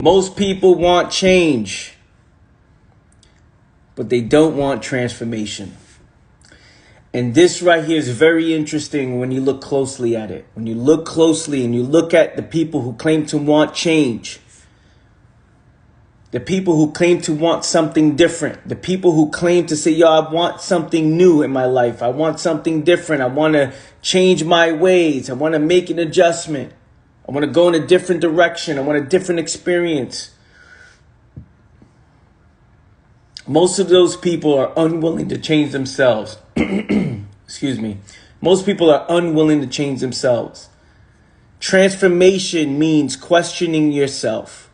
Most people want change, but they don't want transformation. And this right here is very interesting when you look closely at it. When you look closely and you look at the people who claim to want change, the people who claim to want something different, the people who claim to say, yo, I want something new in my life. I want something different. I want to change my ways. I want to make an adjustment. I want to go in a different direction. I want a different experience. Most of those people are unwilling to change themselves. Excuse me. Most people are unwilling to change themselves. Transformation means questioning yourself.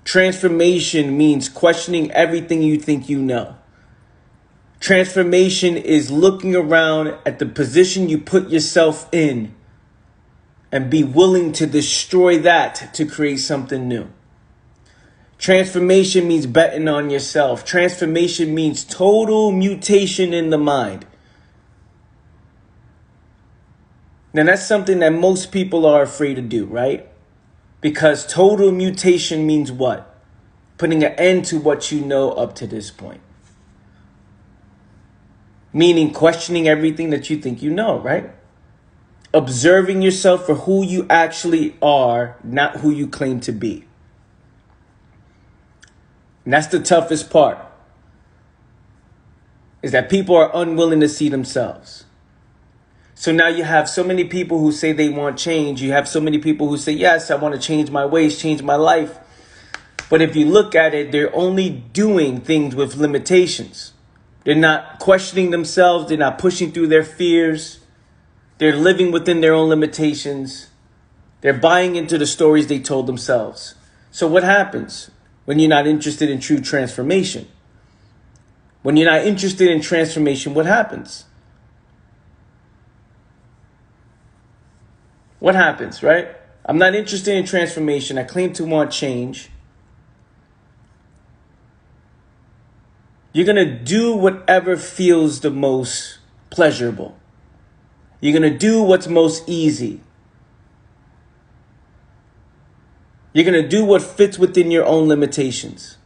Transformation means questioning everything you think you know. Transformation is looking around at the position you put yourself in and be willing to destroy that to create something new. Transformation means betting on yourself. Transformation means total mutation in the mind. Now, that's something that most people are afraid to do, right? Because total mutation means what? Putting an end to what you know up to this point. Meaning questioning everything that you think you know, right? Observing yourself for who you actually are, not who you claim to be. And that's the toughest part. Is that people are unwilling to see themselves. So now you have so many people who say they want change. You have so many people who say, yes, I want to change my ways, change my life. But if you look at it, they're only doing things with limitations. They're not questioning themselves. They're not pushing through their fears. They're living within their own limitations. They're buying into the stories they told themselves. So what happens when you're not interested in true transformation? When you're not interested in transformation, what happens? What happens, right? I'm not interested in transformation. I claim to want change. You're going to do whatever feels the most pleasurable. You're going to do what's most easy. You're going to do what fits within your own limitations.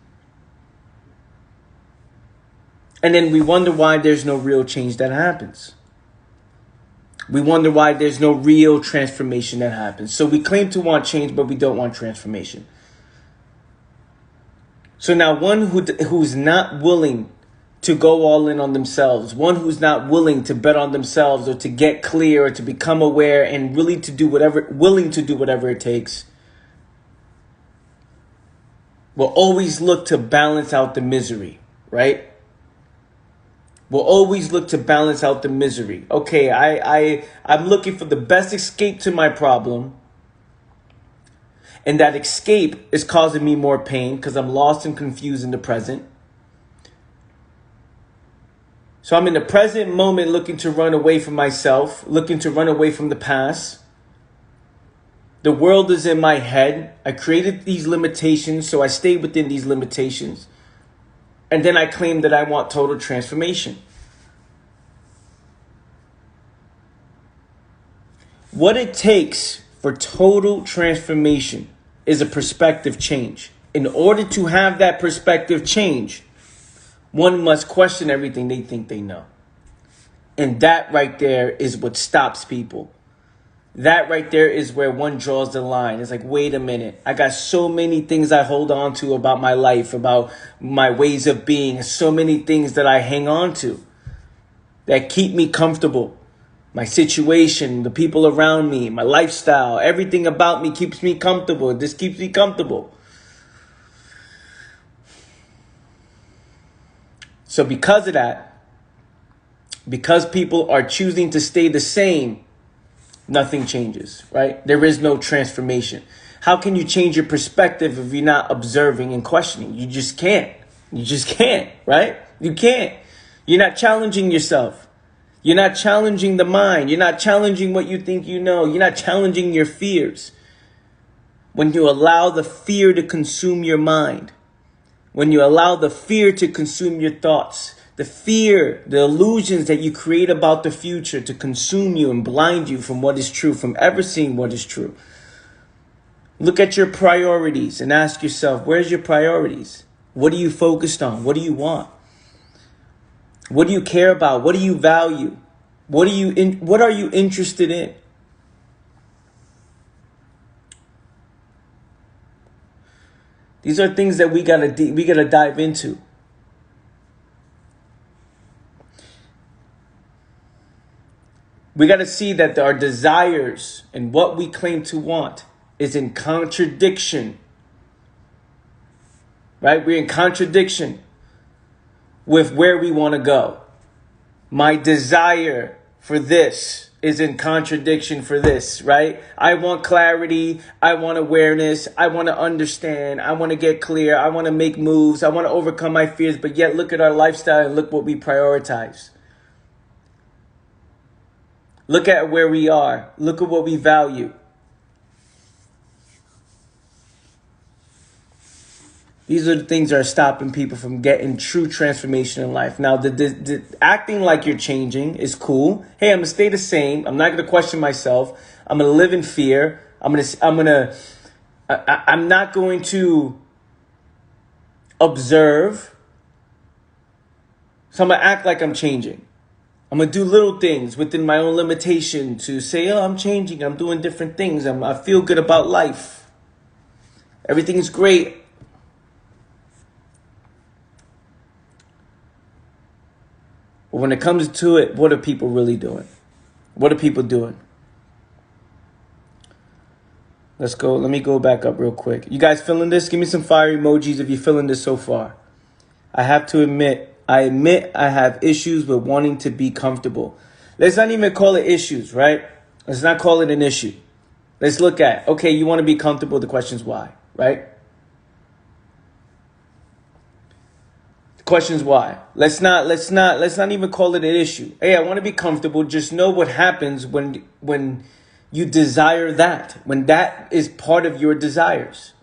And then we wonder why there's no real change that happens. We wonder why there's no real transformation that happens. So we claim to want change, but we don't want transformation. So now one who's not willing to go all in on themselves, one who's not willing to bet on themselves or to get clear or to become aware and really to do whatever, willing to do whatever it takes, will always look to balance out the misery, right? Will always look to balance out the misery. Okay, I'm looking for the best escape to my problem. And that escape is causing me more pain because I'm lost and confused in the present. So I'm in the present moment looking to run away from myself, looking to run away from the past. The world is in my head. I created these limitations, so I stay within these limitations. And then I claim that I want total transformation. What it takes for total transformation is a perspective change. In order to have that perspective change, one must question everything they think they know. And that right there is what stops people. That right there is where one draws the line. It's like, wait a minute. I got so many things I hold on to about my life, about my ways of being, so many things that I hang on to that keep me comfortable. My situation, the people around me, my lifestyle, everything about me keeps me comfortable. This keeps me comfortable. So because of that, because people are choosing to stay the same, nothing changes, right? There is no transformation. How can you change your perspective if you're not observing and questioning? You just can't. You just can't, right? You can't. You're not challenging yourself. You're not challenging the mind. You're not challenging what you think you know. You're not challenging your fears. When you allow the fear to consume your mind, when you allow the fear to consume your thoughts, the fear, the illusions that you create about the future to consume you and blind you from what is true, from ever seeing what is true. Look at your priorities and ask yourself, where's your priorities? What are you focused on? What do you want? What do you care about? What do you value? What are you interested in? These are things that we gotta dive into. We gotta see that our desires and what we claim to want is in contradiction. Right? We're in contradiction with where we want to go. My desire for this is in contradiction for this, right? I want clarity. I want awareness. I want to understand. I want to get clear. I want to make moves. I want to overcome my fears. But yet look at our lifestyle and look what we prioritize. Look at where we are. Look at what we value. These are the things that are stopping people from getting true transformation in life. Now, the acting like you're changing is cool. Hey, I'm gonna stay the same. I'm not gonna question myself. I'm gonna live in fear. I'm not going to observe. So I'm gonna act like I'm changing. I'm gonna do little things within my own limitation to say, oh, I'm changing. I'm doing different things. I feel good about life. Everything's great. But when it comes to it, what are people really doing? What are people doing? Let's go. Let me go back up real quick. You guys feeling this? Give me some fire emojis if you're feeling this so far. I have to admit, I have issues with wanting to be comfortable. Let's not even call it issues, right? Let's not call it an issue. Let's look at, okay, you want to be comfortable. The question is why, right? Questions why. Let's not even call it an issue. Hey, I want to be comfortable. Just know what happens when you desire that, when that is part of your desires.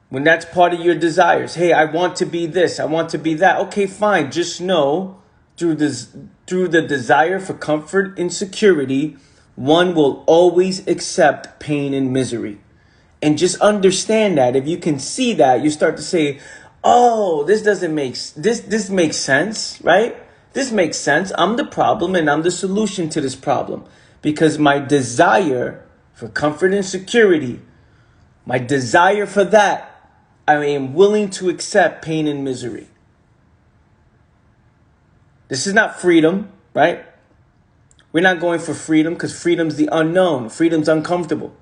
When that's part of your desires. Hey, I want to be this, I want to be that. Okay, fine. Just know through the desire for comfort and security, one will always accept pain and misery. And just understand that. If you can see that, you start to say, oh, this makes sense, right? This makes sense. I'm the problem and I'm the solution to this problem. Because my desire for comfort and security, my desire for that, I am willing to accept pain and misery. This is not freedom, right? We're not going for freedom because freedom's the unknown. Freedom's uncomfortable.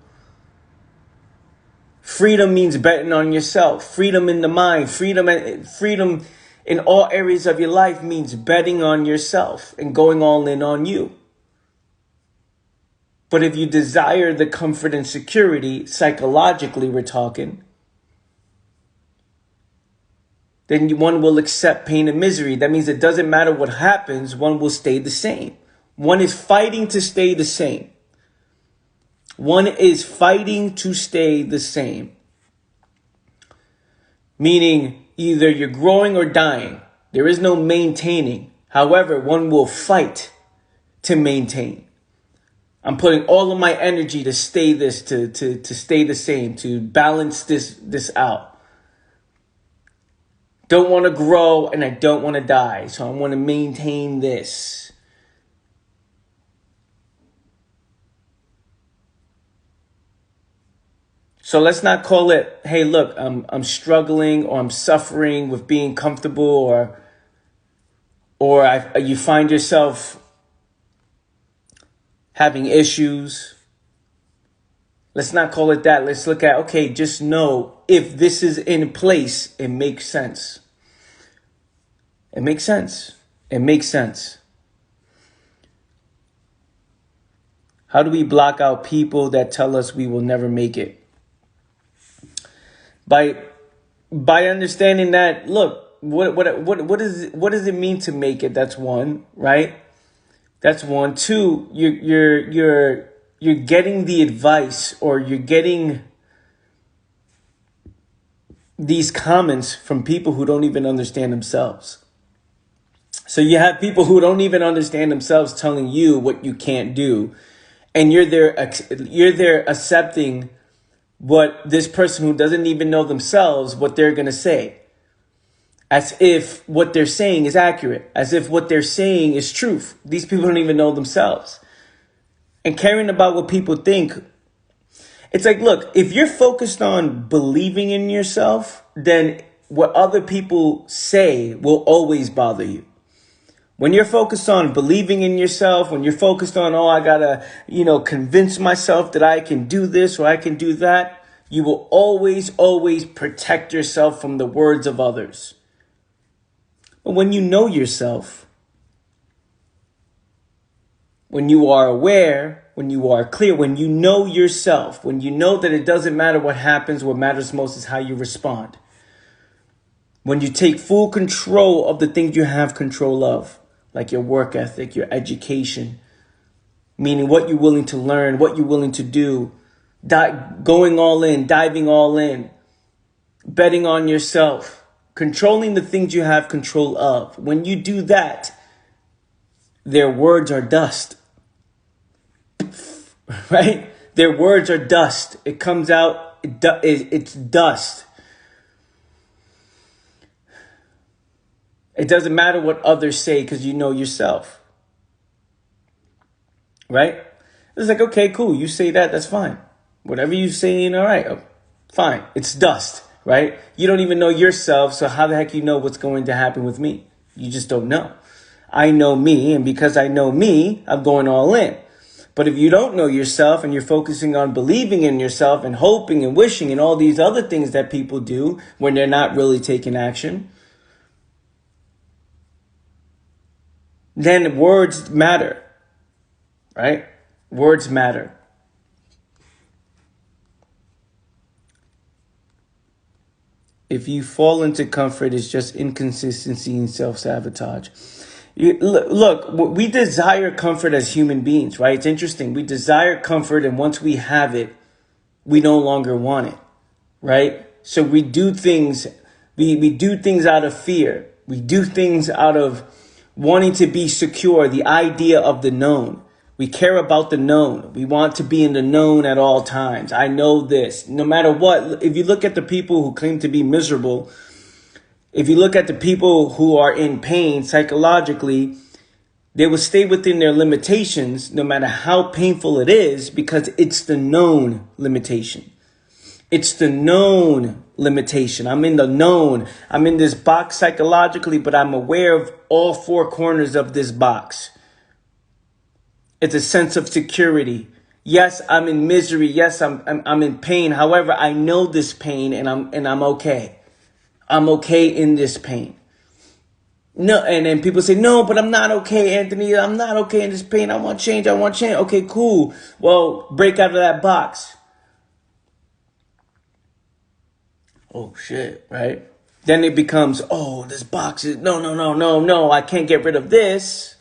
Freedom means betting on yourself. Freedom in the mind. Freedom in all areas of your life means betting on yourself and going all in on you. But if you desire the comfort and security, psychologically we're talking, then one will accept pain and misery. That means it doesn't matter what happens, one will stay the same. One is fighting to stay the same. One is fighting to stay the same. Meaning either you're growing or dying. There is no maintaining. However, one will fight to maintain. I'm putting all of my energy to stay this, to stay the same, to balance this out. Don't want to grow and I don't want to die. So I want to maintain this. So let's not call it, hey, look, I'm struggling or I'm suffering with being comfortable or you find yourself having issues. Let's not call it that. Let's look at, okay, just know if this is in place, it makes sense. It makes sense. It makes sense. How do we block out people that tell us we will never make it? By understanding that, look, what does it mean to make it? That's one, right? That's one. Two, you're getting the advice or you're getting these comments from people who don't even understand themselves. So you have people who don't even understand themselves telling you what you can't do. And you're there accepting what this person who doesn't even know themselves, what they're going to say. As if what they're saying is accurate. As if what they're saying is truth. These people don't even know themselves. And caring about what people think. It's like, look, if you're focused on believing in yourself, then what other people say will always bother you. When you're focused on believing in yourself, when you're focused on, oh, I gotta, convince myself that I can do this or I can do that, you will always, always protect yourself from the words of others. But when you know yourself, when you are aware, when you are clear, when you know yourself, when you know that it doesn't matter what happens, what matters most is how you respond. When you take full control of the things you have control of, like your work ethic, your education, meaning what you're willing to learn, what you're willing to do, going all in, diving all in, betting on yourself, controlling the things you have control of. When you do that, their words are dust, right? Their words are dust. It comes out, it's dust. It doesn't matter what others say because you know yourself. Right? It's like, okay, cool. You say that, that's fine. Whatever you saying, all right, fine. It's dust, right? You don't even know yourself, so how the heck you know what's going to happen with me? You just don't know. I know me, and because I know me, I'm going all in. But if you don't know yourself and you're focusing on believing in yourself and hoping and wishing and all these other things that people do when they're not really taking action, then words matter, right? Words matter. If you fall into comfort, it's just inconsistency and self-sabotage. Look, we desire comfort as human beings, right? It's interesting. We desire comfort, and once we have it, we no longer want it, right? So we do things, we do things out of fear. We do things out of wanting to be secure, the idea of the known. We care about the known. We want to be in the known at all times. I know this. No matter what, if you look at the people who claim to be miserable, if you look at the people who are in pain psychologically, they will stay within their limitations no matter how painful it is because it's the known limitation. It's the known limitation. I'm in the known. I'm in this box psychologically, but I'm aware of all four corners of this box. It's a sense of security. Yes, I'm in misery. Yes, I'm in pain. However, I know this pain and I'm okay. I'm okay in this pain. No, and then people say, no, but I'm not okay, Anthony. I'm not okay in this pain. I want change. I want change. Okay, cool. Well, break out of that box. Oh, shit, right? Then it becomes, oh, this box is, no, I can't get rid of this.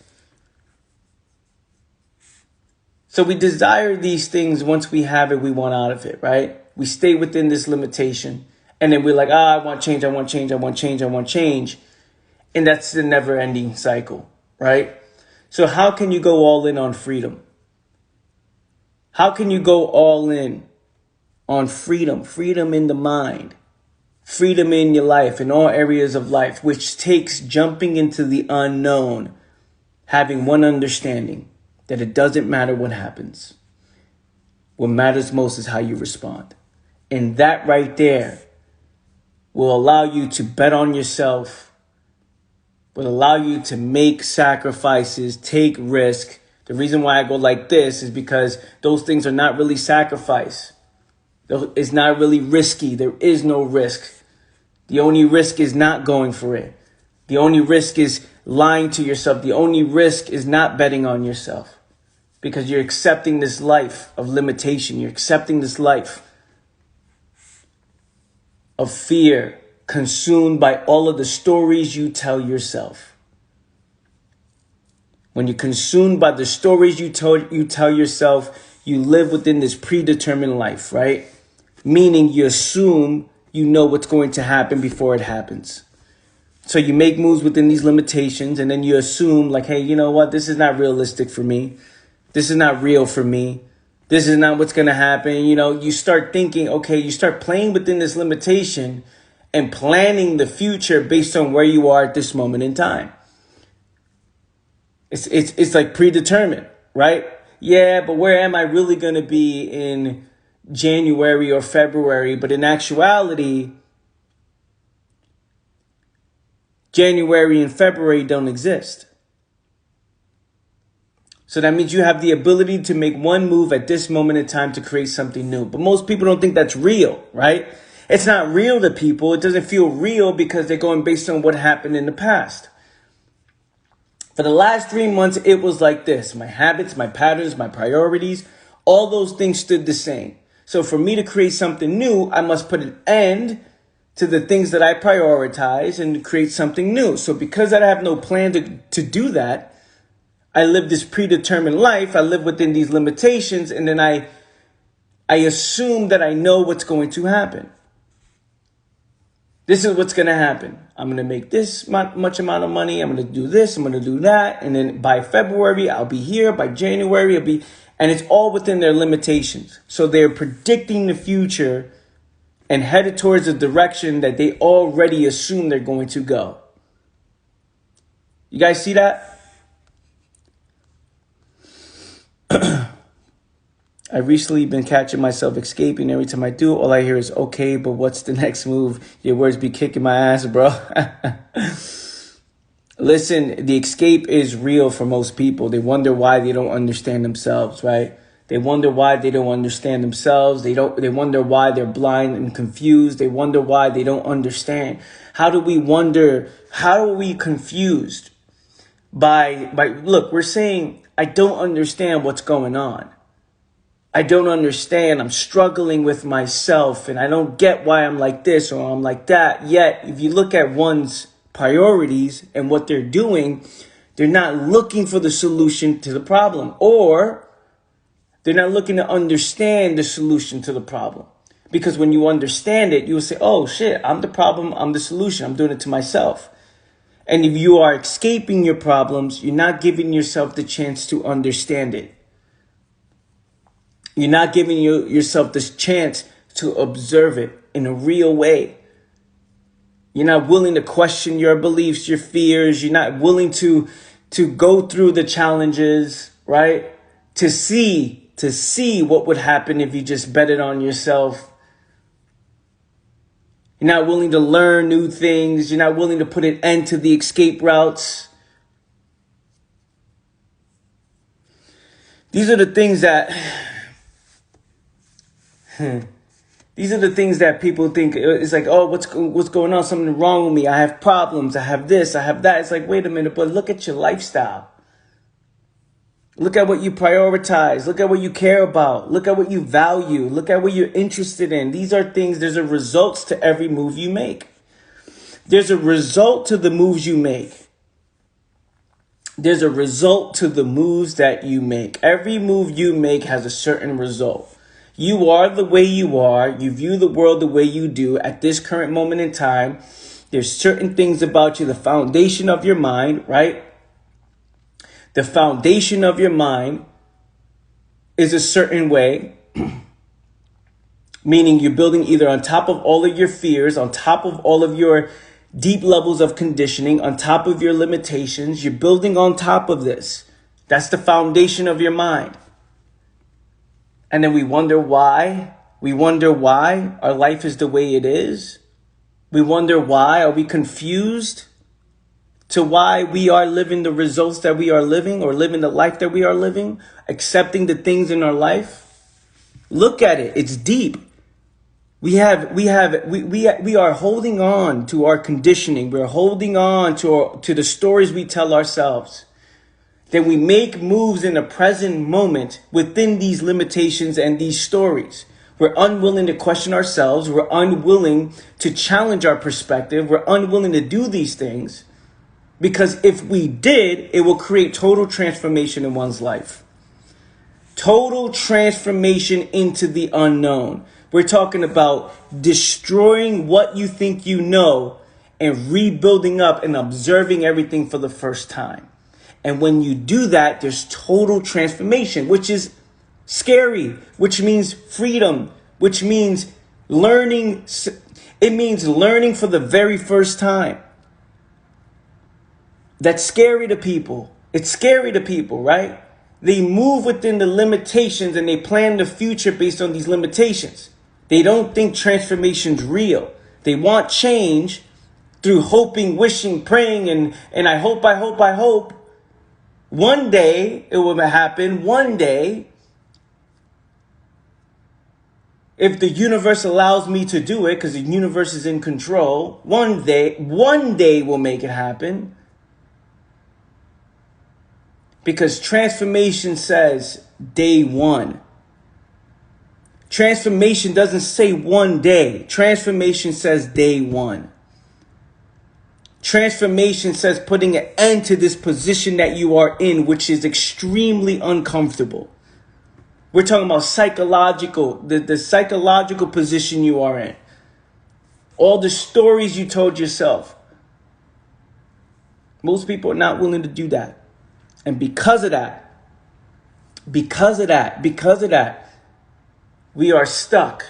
So we desire these things. Once we have it, we want out of it, right? We stay within this limitation. And then we're like, I want change, I want change, I want change, I want change. And that's the never-ending cycle, right? So how can you go all in on freedom? How can you go all in on freedom? Freedom in the mind. Freedom in your life, in all areas of life, which takes jumping into the unknown, having one understanding that it doesn't matter what happens. What matters most is how you respond. And that right there will allow you to bet on yourself, will allow you to make sacrifices, take risk. The reason why I go like this is because those things are not really sacrifice. It's not really risky. There is no risk. The only risk is not going for it. The only risk is lying to yourself. The only risk is not betting on yourself because you're accepting this life of limitation. You're accepting this life of fear, consumed by all of the stories you tell yourself. When you're consumed by the stories you tell yourself, you live within this predetermined life, right? Meaning you assume you know what's going to happen before it happens. So you make moves within these limitations, and then you assume like, hey, you know what? This is not realistic for me. This is not real for me. This is not what's going to happen. You know, you start thinking, okay, you start playing within this limitation and planning the future based on where you are at this moment in time. It's like predetermined, right? Yeah, but where am I really going to be in January or February? But in actuality, January and February don't exist. So that means you have the ability to make one move at this moment in time to create something new. But most people don't think that's real, right? It's not real to people. It doesn't feel real because they're going based on what happened in the past. For the last 3 months, it was like this. My habits, my patterns, my priorities, all those things stood the same. So for me to create something new, I must put an end to the things that I prioritize and create something new. So because I have no plan to do that, I live this predetermined life. I live within these limitations, and then I assume that I know what's going to happen. This is what's going to happen. I'm going to make this much amount of money. I'm going to do this. I'm going to do that. And then by February, I'll be here. By January, and it's all within their limitations. So they're predicting the future and headed towards a direction that they already assume they're going to go. You guys see that? I've recently been catching myself escaping. Every time I do, all I hear is, okay, but what's the next move? Your words be kicking my ass, bro. Listen, the escape is real for most people. They wonder why they don't understand themselves, right? They wonder why they don't understand themselves. They wonder why they're blind and confused. They wonder why they don't understand. How do we wonder? How are we confused? Look, we're saying, I don't understand what's going on. I don't understand. I'm struggling with myself and I don't get why I'm like this or I'm like that. Yet, if you look at one's priorities and what they're doing, they're not looking for the solution to the problem, or they're not looking to understand the solution to the problem. Because when you understand it, you will say, oh shit, I'm the problem. I'm the solution. I'm doing it to myself. And if you are escaping your problems, you're not giving yourself the chance to understand it. You're not giving yourself this chance to observe it in a real way. You're not willing to question your beliefs, your fears. You're not willing to go through the challenges, right? To see what would happen if you just bet it on yourself. You're not willing to learn new things. You're not willing to put an end to the escape routes. These are the things that people think. It's like, oh, what's going on? Something wrong with me. I have problems. I have this. I have that. It's like, wait a minute, but look at your lifestyle. Look at what you prioritize. Look at what you care about. Look at what you value. Look at what you're interested in. These are things, there's a results to every move you make. There's a result to the moves you make. There's a result to the moves that you make. Every move you make has a certain result. You are the way you are. You view the world the way you do at this current moment in time. There's certain things about you, the foundation of your mind, right? The foundation of your mind is a certain way, meaning you're building either on top of all of your fears, on top of all of your deep levels of conditioning, on top of your limitations. You're building on top of this. That's the foundation of your mind. And then we wonder why. We wonder why our life is the way it is. We wonder why. Are we confused to why we are living the results that we are living, or living the life that we are living, accepting the things in our life? Look at it. It's deep. We are holding on to our conditioning. We're holding on to the stories we tell ourselves. Then we make moves in the present moment within these limitations and these stories. We're unwilling to question ourselves. We're unwilling to challenge our perspective. We're unwilling to do these things. Because if we did, it will create total transformation in one's life. Total transformation into the unknown. We're talking about destroying what you think you know and rebuilding up and observing everything for the first time. And when you do that, there's total transformation, which is scary, which means freedom, which means learning. It means learning for the very first time. That's scary to people. It's scary to people, right? They move within the limitations and they plan the future based on these limitations. They don't think transformation's real. They want change through hoping, wishing, praying, and I hope. One day it will happen. One day, if the universe allows me to do it, because the universe is in control, one day will make it happen. Because transformation says day one. Transformation doesn't say one day. Transformation says day one. Transformation says putting an end to this position that you are in, which is extremely uncomfortable. We're talking about psychological, the psychological position you are in. All the stories you told yourself. Most people are not willing to do that. And because of that, we are stuck.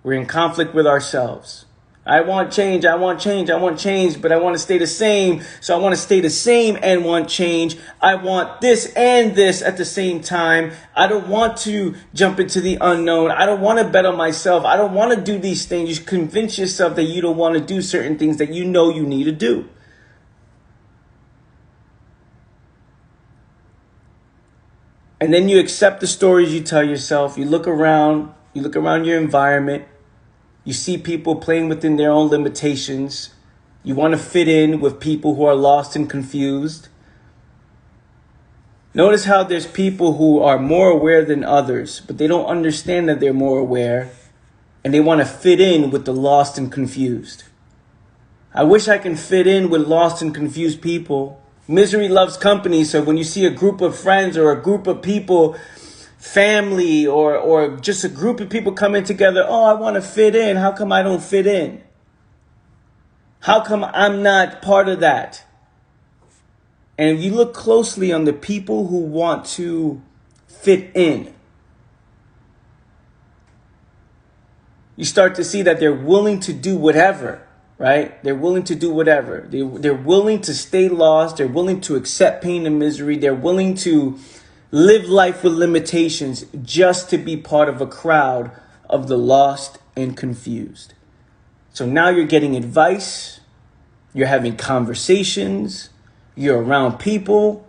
We're in conflict with ourselves. I want change, but I want to stay the same. So I want to stay the same and want change. I want this and this at the same time. I don't want to jump into the unknown. I don't want to bet on myself. I don't want to do these things. You convince yourself that you don't want to do certain things that you know you need to do. And then you accept the stories you tell yourself. You look around your environment. You see people playing within their own limitations. You want to fit in with people who are lost and confused. Notice how there's people who are more aware than others, but they don't understand that they're more aware, and they want to fit in with the lost and confused. I wish I can fit in with lost and confused people. Misery loves company, so when you see a group of friends or a group of people, family or just a group of people coming together, oh, I want to fit in. How come I don't fit in? How come I'm not part of that? And if you look closely on the people who want to fit in, you start to see that they're willing to do whatever. Right? They're willing to do whatever. They're willing to stay lost. They're willing to accept pain and misery. They're willing to live life with limitations just to be part of a crowd of the lost and confused. So now you're getting advice. You're having conversations. You're around people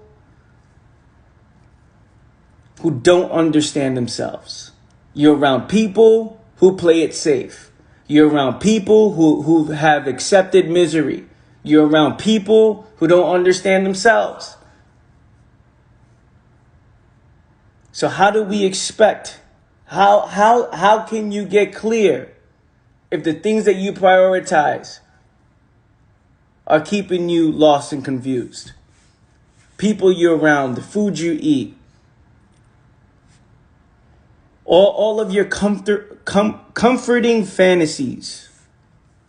who don't understand themselves. You're around people who play it safe. You're around people who have accepted misery. You're around people who don't understand themselves. So how do we expect? How can you get clear if the things that you prioritize are keeping you lost and confused? People you're around, the food you eat, all of your comforting fantasies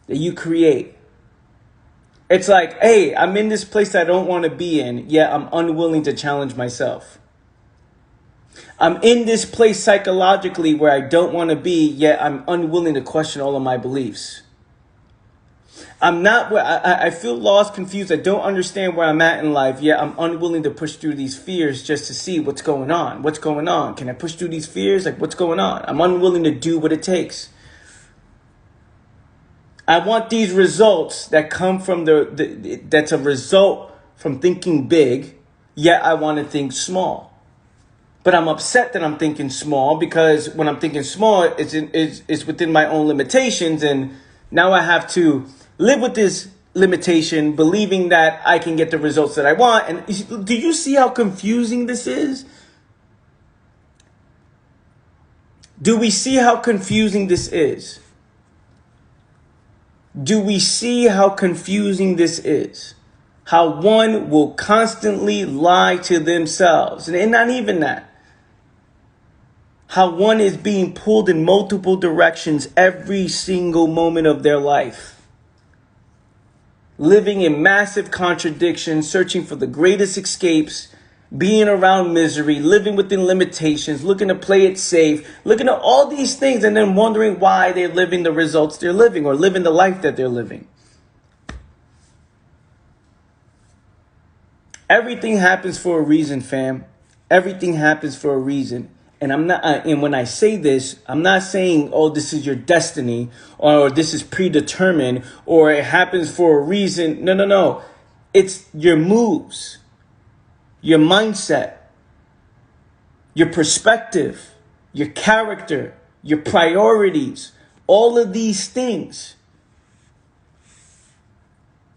that you create. It's like, hey, I'm in this place I don't want to be in, yet I'm unwilling to challenge myself. I'm in this place psychologically where I don't want to be, yet I'm unwilling to question all of my beliefs. I feel lost, confused. I don't understand where I'm at in life, yet I'm unwilling to push through these fears just to see what's going on. What's going on? Can I push through these fears? Like, what's going on? I'm unwilling to do what it takes. I want these results that come from that's a result from thinking big, yet I want to think small. But I'm upset that I'm thinking small because when I'm thinking small, it's within my own limitations, and now I have to live with this limitation, believing that I can get the results that I want. And do you see how confusing this is? Do we see how confusing this is? Do we see how confusing this is? How one will constantly lie to themselves. And not even that. How one is being pulled in multiple directions every single moment of their life. living in massive contradictions, searching for the greatest escapes, being around misery, living within limitations, looking to play it safe, looking at all these things and then wondering why they're living the results they're living or living the life that they're living. Everything happens for a reason, fam. Everything happens for a reason. And and when I say this, I'm not saying, oh, this is your destiny or this is predetermined or it happens for a reason. No. It's your moves, your mindset, your perspective, your character, your priorities, all of these things.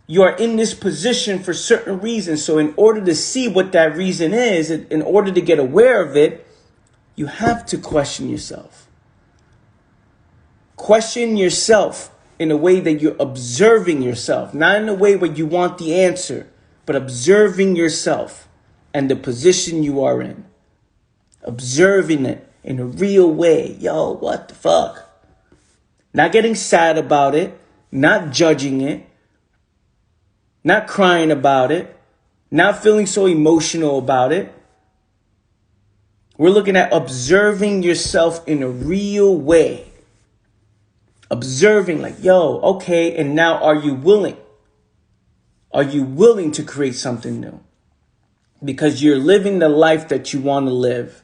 You are in this position for certain reasons. So in order to see what that reason is, in order to get aware of it, you have to question yourself. Question yourself in a way that you're observing yourself, not in a way where you want the answer, but observing yourself and the position you are in. Observing it in a real way. Yo, what the fuck? Not getting sad about it, not judging it, not crying about it, not feeling so emotional about it. We're looking at observing yourself in a real way. Observing like, yo, okay, and now are you willing? Are you willing to create something new? Because you're living the life that you want to live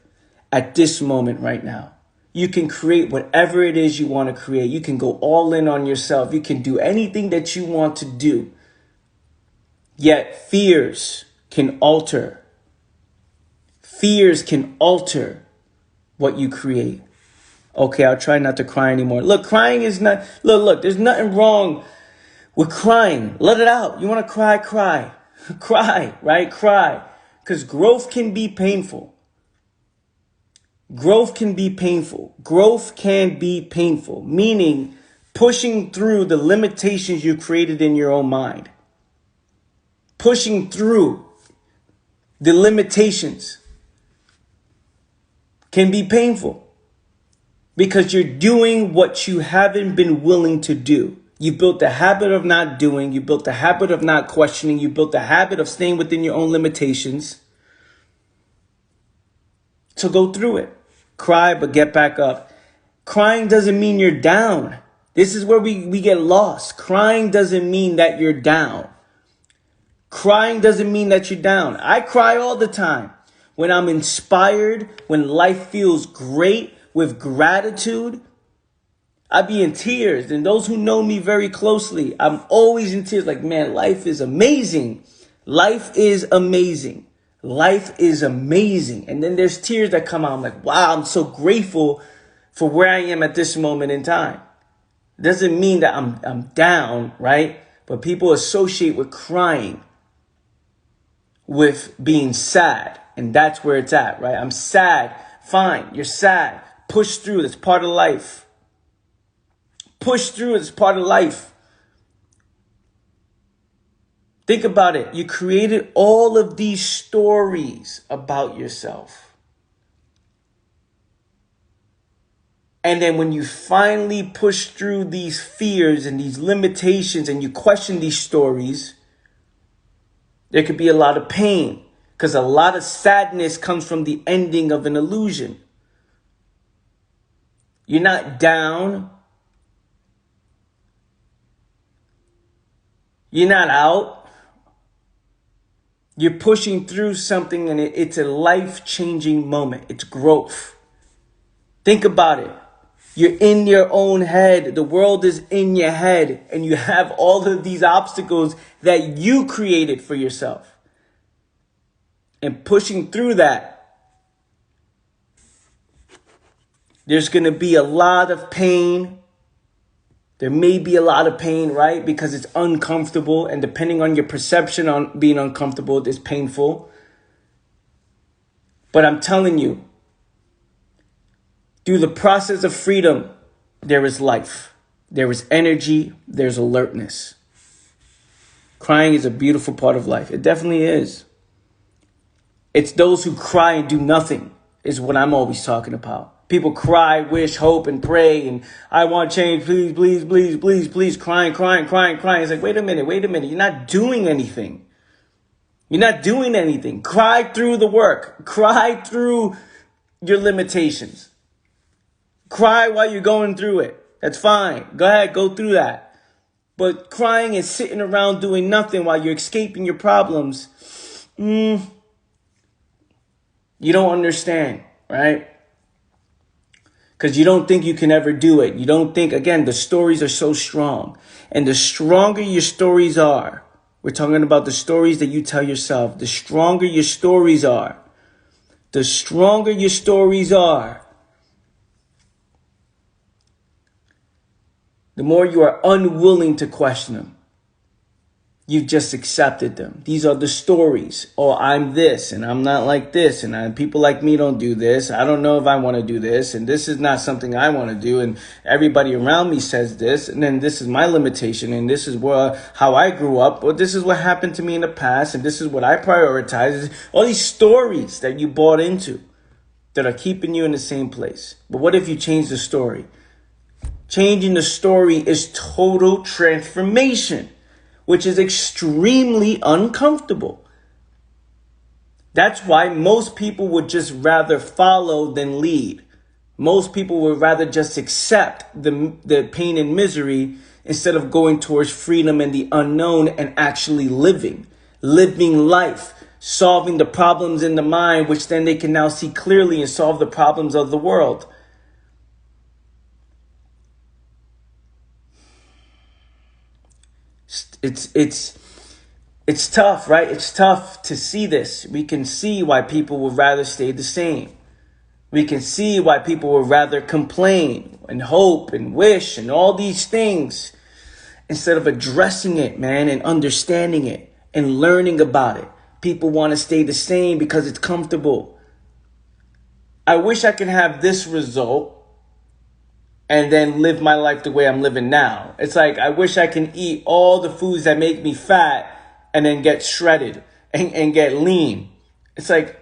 at this moment right now. You can create whatever it is you want to create. You can go all in on yourself. You can do anything that you want to do. Yet fears can alter. Fears can alter what you create. Okay, I'll try not to cry anymore. Look, crying is not... Look, there's nothing wrong with crying. Let it out. You want to cry, cry. Cry, right? Cry. Because growth can be painful. Growth can be painful. Growth can be painful. Meaning pushing through the limitations you created in your own mind. Pushing through the limitations can be painful because you're doing what you haven't been willing to do. You built the habit of not doing. You built the habit of not questioning. You built the habit of staying within your own limitations. So go through it. Cry, but get back up. Crying doesn't mean you're down. This is where we get lost. Crying doesn't mean that you're down. Crying doesn't mean that you're down. I cry all the time. When I'm inspired, when life feels great, with gratitude, I be in tears. And those who know me very closely, I'm always in tears. Like, man, life is amazing. Life is amazing. Life is amazing. And then there's tears that come out. I'm like, wow, I'm so grateful for where I am at this moment in time. Doesn't mean that I'm down, right? But people associate with crying with being sad. And that's where it's at, right? I'm sad. Fine. You're sad. Push through. That's part of life. Push through. It's part of life. Think about it. You created all of these stories about yourself. And then when you finally push through these fears and these limitations and you question these stories, there could be a lot of pain because a lot of sadness comes from the ending of an illusion. You're not down. You're not out. You're pushing through something and it's a life-changing moment. It's growth. Think about it. You're in your own head. The world is in your head. And you have all of these obstacles that you created for yourself. And pushing through that, there's going to be a lot of pain. There may be a lot of pain, right? Because it's uncomfortable. And depending on your perception on being uncomfortable, it's painful. But I'm telling you, through the process of freedom, there is life. There is energy. There's alertness. Crying is a beautiful part of life. It definitely is. It's those who cry and do nothing is what I'm always talking about. People cry, wish, hope, and pray, and I want change, please, please, please, please, please, crying, crying, crying, crying. It's like, wait a minute. You're not doing anything. You're not doing anything. Cry through the work. Cry through your limitations. Cry while you're going through it. That's fine. Go ahead, go through that. But crying and sitting around doing nothing while you're escaping your problems, you don't understand, right? Because you don't think you can ever do it. You don't think, again, the stories are so strong. And the stronger your stories are, we're talking about the stories that you tell yourself. The stronger your stories are, the stronger your stories are, the more you are unwilling to question them. You've just accepted them. These are the stories. Oh, I'm this and I'm not like this. And people like me don't do this. I don't know if I want to do this. And this is not something I want to do. And everybody around me says this. And then this is my limitation. And this is how I grew up. Or this is what happened to me in the past. And this is what I prioritize. All these stories that you bought into that are keeping you in the same place. But what if you change the story? Changing the story is total transformation, which is extremely uncomfortable. That's why most people would just rather follow than lead. Most people would rather just accept the pain and misery instead of going towards freedom and the unknown and actually living life, solving the problems in the mind, which then they can now see clearly and solve the problems of the world. It's tough, right? It's tough to see this. We can see why people would rather stay the same. We can see why people would rather complain and hope and wish and all these things instead of addressing it, man, and understanding it and learning about it. People want to stay the same because it's comfortable. I wish I could have this result and then live my life the way I'm living now. It's like, I wish I can eat all the foods that make me fat and then get shredded and get lean. It's like,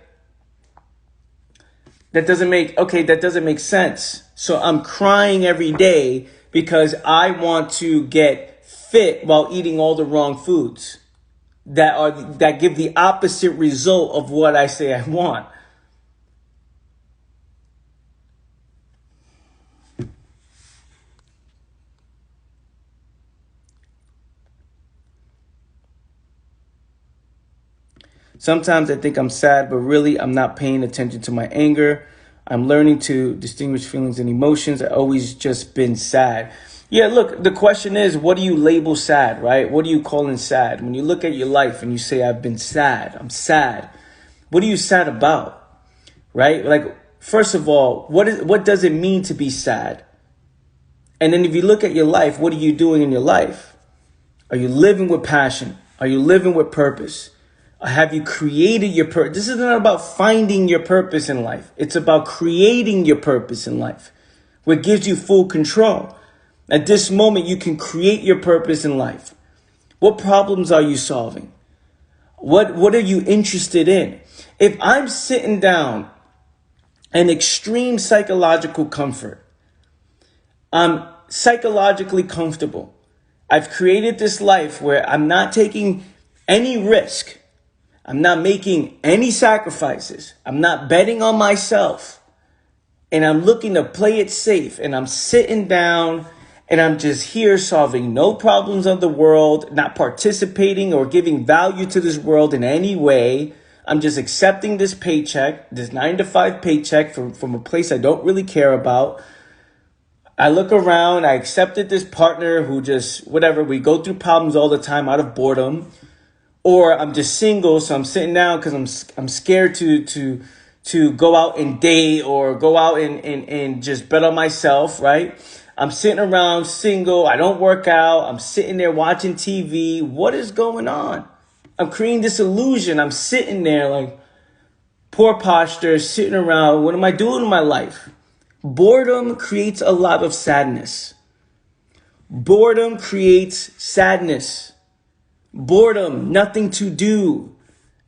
that doesn't make sense. So I'm crying every day because I want to get fit while eating all the wrong foods that give the opposite result of what I say I want. Sometimes I think I'm sad, but really I'm not paying attention to my anger. I'm learning to distinguish feelings and emotions. I've always just been sad. Yeah, look, the question is, what do you label sad, right? What do you call in sad? When you look at your life and you say, I've been sad, I'm sad. What are you sad about, right? Like, first of all, what does it mean to be sad? And then if you look at your life, what are you doing in your life? Are you living with passion? Are you living with purpose? Have you created your purpose? This is not about finding your purpose in life. It's about creating your purpose in life, what gives you full control. At this moment, you can create your purpose in life. What problems are you solving? What are you interested in? If I'm sitting down in extreme psychological comfort, I'm psychologically comfortable. I've created this life where I'm not taking any risk. I'm not making any sacrifices. I'm not betting on myself. And I'm looking to play it safe. And I'm sitting down and I'm just here solving no problems of the world, not participating or giving value to this world in any way. I'm just accepting this paycheck, this 9-to-5 paycheck from a place I don't really care about. I look around, I accepted this partner who just, whatever, we go through problems all the time out of boredom. Or I'm just single, so I'm sitting down because I'm scared to go out and date or go out and just bet on myself, right? I'm sitting around single. I don't work out. I'm sitting there watching TV. What is going on? I'm creating this illusion. I'm sitting there like poor posture, sitting around. What am I doing in my life? Boredom creates a lot of sadness. Boredom creates sadness. Boredom, nothing to do,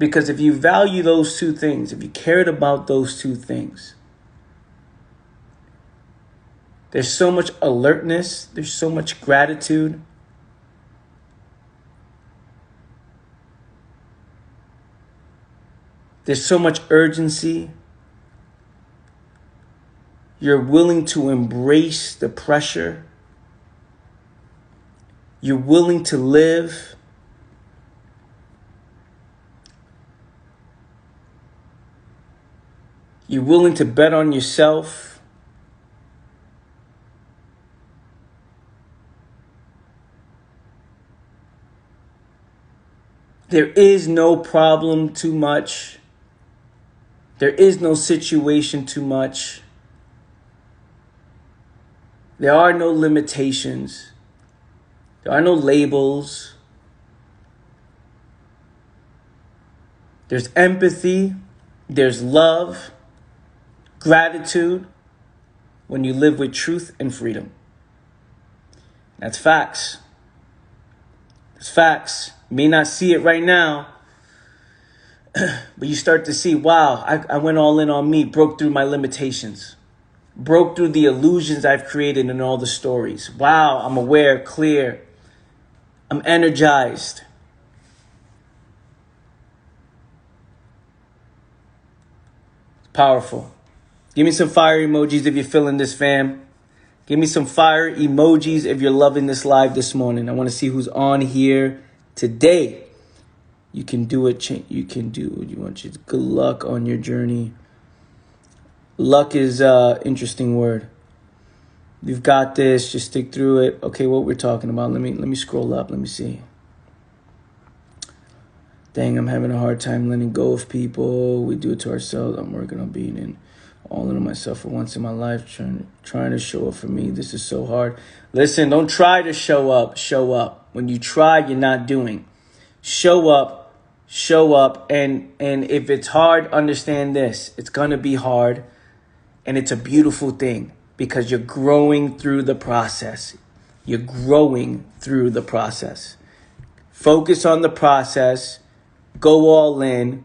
Because if you value those two things, if you cared about those two things, there's so much alertness, there's so much gratitude. There's so much urgency. You're willing to embrace the pressure. You're willing to live. You're willing to bet on yourself. There is no problem too much. There is no situation too much. There are no limitations. There are no labels. There's empathy. There's love. Gratitude. When you live with truth and freedom. That's facts. It's facts. You may not see it right now. But you start to see, wow, I went all in on me. Broke through my limitations. Broke through the illusions I've created in all the stories. Wow, I'm aware, clear. I'm energized. It's powerful. Give me some fire emojis if you're feeling this, fam. Give me some fire emojis if you're loving this live this morning. I want to see who's on here today. You can do it. You can do what you want. Good luck on your journey. Luck is an interesting word. You've got this. Just stick through it. Okay, what we're talking about. Let me scroll up. Let me see. Dang, I'm having a hard time letting go of people. We do it to ourselves. I'm working on being all into myself for once in my life. Trying to show up for me. This is so hard. Listen, don't try to show up. Show up. When you try, you're not doing. Show up. Show up. And if it's hard, understand this. It's going to be hard. And it's a beautiful thing because you're growing through the process. You're growing through the process. Focus on the process. Go all in.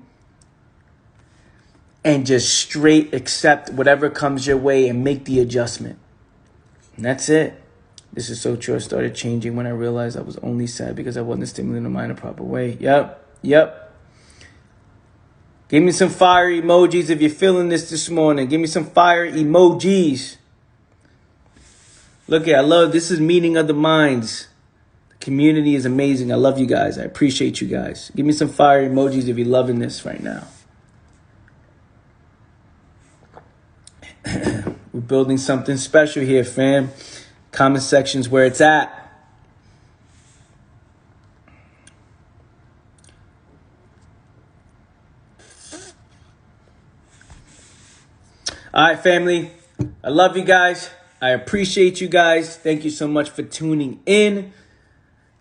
And just straight accept whatever comes your way and make the adjustment. And that's it. This is so true. I started changing when I realized I was only sad because I wasn't stimulating the mind a proper way. Yep. Give me some fire emojis if you're feeling this morning. Give me some fire emojis. Look here, this is Meeting of the Minds. The community is amazing. I love you guys. I appreciate you guys. Give me some fire emojis if you're loving this right now. We're building something special here, fam. Comment section's where it's at. All right, family. I love you guys. I appreciate you guys. Thank you so much for tuning in.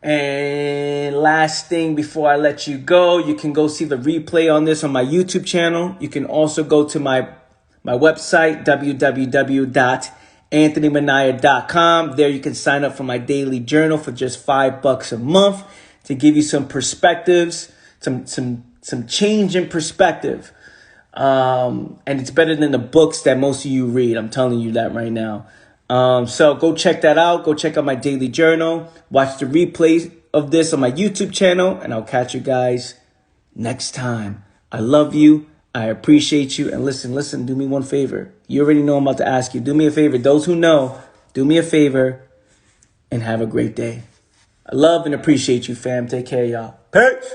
And last thing before I let you go, you can go see the replay on this on my YouTube channel. You can also go to my website, www.anthonymanaya.com. There you can sign up for my daily journal for just $5 a month to give you some perspectives, some change in perspective. And it's better than the books that most of you read. I'm telling you that right now. So go check that out. Go check out my daily journal. Watch the replays of this on my YouTube channel. And I'll catch you guys next time. I love you. I appreciate you. And listen, do me one favor. You already know I'm about to ask you. Do me a favor. Those who know, do me a favor and have a great day. I love and appreciate you, fam. Take care, y'all. Peace.